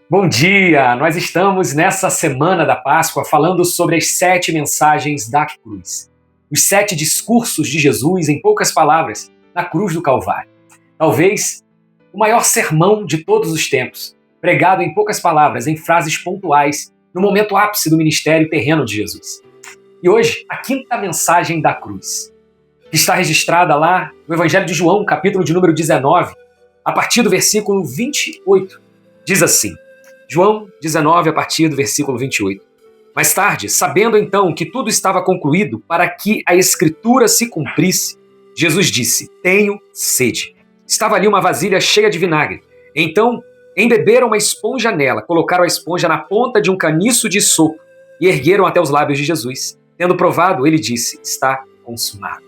Bom dia! Nós estamos nessa semana da Páscoa falando sobre as 7 mensagens da cruz. Os 7 discursos de Jesus, em poucas palavras, na cruz do Calvário. Talvez o maior sermão de todos os tempos, pregado em poucas palavras, em frases pontuais, no momento ápice do ministério terreno de Jesus. E hoje, a 5ª mensagem da cruz, que está registrada lá no Evangelho de João, capítulo de número 19, a partir do versículo 28, diz assim: João 19, a partir do versículo 28. Mais tarde, sabendo então que tudo estava concluído para que a Escritura se cumprisse, Jesus disse: tenho sede. Estava ali uma vasilha cheia de vinagre. Então, embeberam uma esponja nela, colocaram a esponja na ponta de um caniço de sopo e ergueram até os lábios de Jesus. Tendo provado, ele disse: está consumado.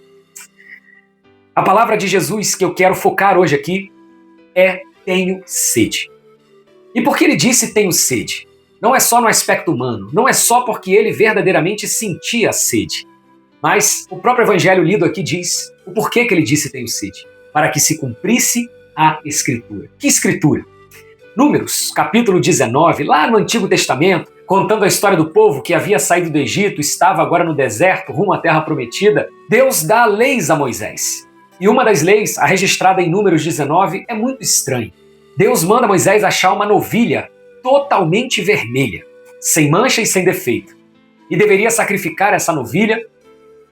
A palavra de Jesus que eu quero focar hoje aqui é tenho sede. E por que ele disse tenho sede? Não é só no aspecto humano, não é só porque ele verdadeiramente sentia sede. Mas o próprio evangelho lido aqui diz o porquê que ele disse tenho sede. Para que se cumprisse a Escritura. Que Escritura? Números, capítulo 19, lá no Antigo Testamento, contando a história do povo que havia saído do Egito, estava agora no deserto, rumo à Terra Prometida, Deus dá leis a Moisés. E uma das leis, a registrada em Números 19, é muito estranha. Deus manda Moisés achar uma novilha totalmente vermelha, sem mancha e sem defeito. E deveria sacrificar essa novilha,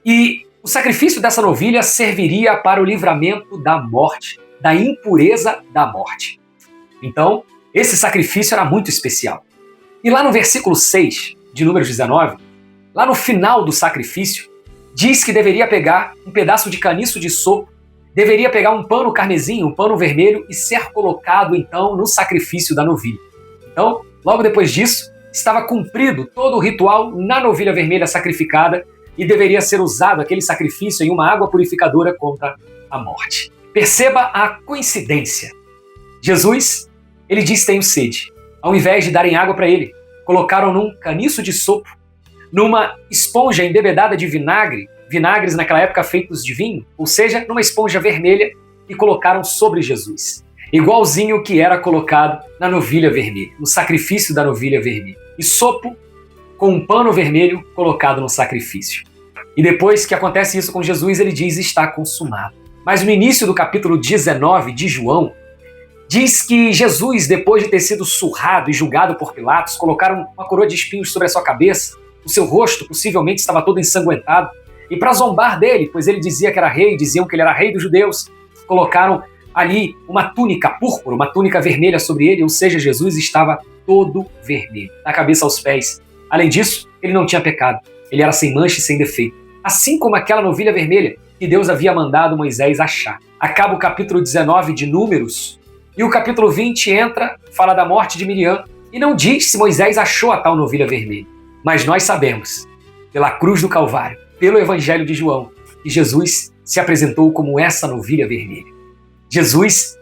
e o sacrifício dessa novilha serviria para o livramento da morte, da impureza da morte. Então, esse sacrifício era muito especial. E lá no versículo 6 de Números 19, lá no final do sacrifício, diz que deveria pegar um pedaço de caniço de sopo, deveria pegar um pano carmesim, um pano vermelho e ser colocado, então, no sacrifício da novilha. Então, logo depois disso, estava cumprido todo o ritual na novilha vermelha sacrificada e deveria ser usado aquele sacrifício em uma água purificadora contra a morte. Perceba a coincidência. Jesus, ele diz tenho sede. Ao invés de darem água para ele, colocaram num caniço de sopo, numa esponja embebedada de vinagre, vinagres naquela época feitos de vinho, ou seja, numa esponja vermelha, e colocaram sobre Jesus. Igualzinho que era colocado na novilha vermelha, no sacrifício da novilha vermelha. E sopo com um pano vermelho colocado no sacrifício. E depois que acontece isso com Jesus, ele diz está consumado. Mas no início do capítulo 19 de João, diz que Jesus, depois de ter sido surrado e julgado por Pilatos, colocaram uma coroa de espinhos sobre a sua cabeça, o seu rosto possivelmente estava todo ensanguentado, e para zombar dele, pois ele dizia que era rei, diziam que ele era rei dos judeus, colocaram ali uma túnica púrpura, uma túnica vermelha sobre ele, ou seja, Jesus estava todo vermelho, da cabeça aos pés. Além disso, ele não tinha pecado, ele era sem mancha e sem defeito, assim como aquela novilha vermelha que Deus havia mandado Moisés achar. Acaba o capítulo 19 de Números, e o capítulo 20 entra, fala da morte de Miriam, e não diz se Moisés achou a tal novilha vermelha. Mas nós sabemos, pela cruz do Calvário, pelo Evangelho de João, que Jesus se apresentou como essa novilha vermelha. Jesus,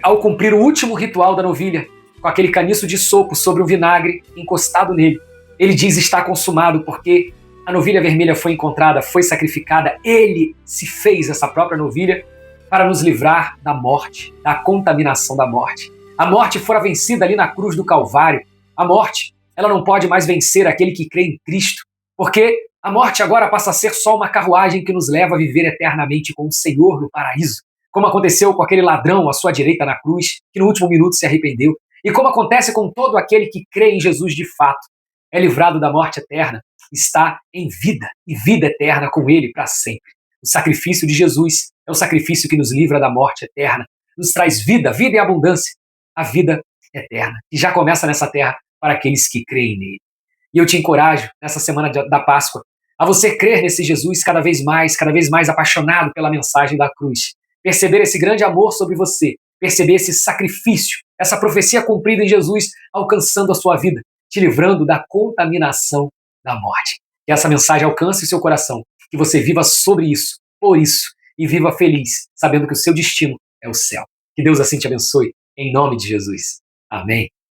ao cumprir o último ritual da novilha, com aquele caniço de sopo sobre o vinagre encostado nele, ele diz está consumado porque a novilha vermelha foi encontrada, foi sacrificada, ele se fez essa própria novilha para nos livrar da morte, da contaminação da morte. A morte fora vencida ali na cruz do Calvário. A morte, ela não pode mais vencer aquele que crê em Cristo, porque a morte agora passa a ser só uma carruagem que nos leva a viver eternamente com o Senhor no paraíso, como aconteceu com aquele ladrão à sua direita na cruz, que no último minuto se arrependeu, e como acontece com todo aquele que crê em Jesus de fato, é livrado da morte eterna, está em vida, e vida eterna com ele para sempre. O sacrifício de Jesus é o sacrifício que nos livra da morte eterna, nos traz vida, vida em abundância, a vida eterna, que já começa nessa terra para aqueles que creem nele. E eu te encorajo, nessa semana da Páscoa, a você crer nesse Jesus cada vez mais apaixonado pela mensagem da cruz, perceber esse grande amor sobre você, perceber esse sacrifício, essa profecia cumprida em Jesus, alcançando a sua vida, te livrando da contaminação da morte. Que essa mensagem alcance o seu coração, que você viva sobre isso, por isso, e viva feliz, sabendo que o seu destino é o céu. Que Deus assim te abençoe, em nome de Jesus. Amém.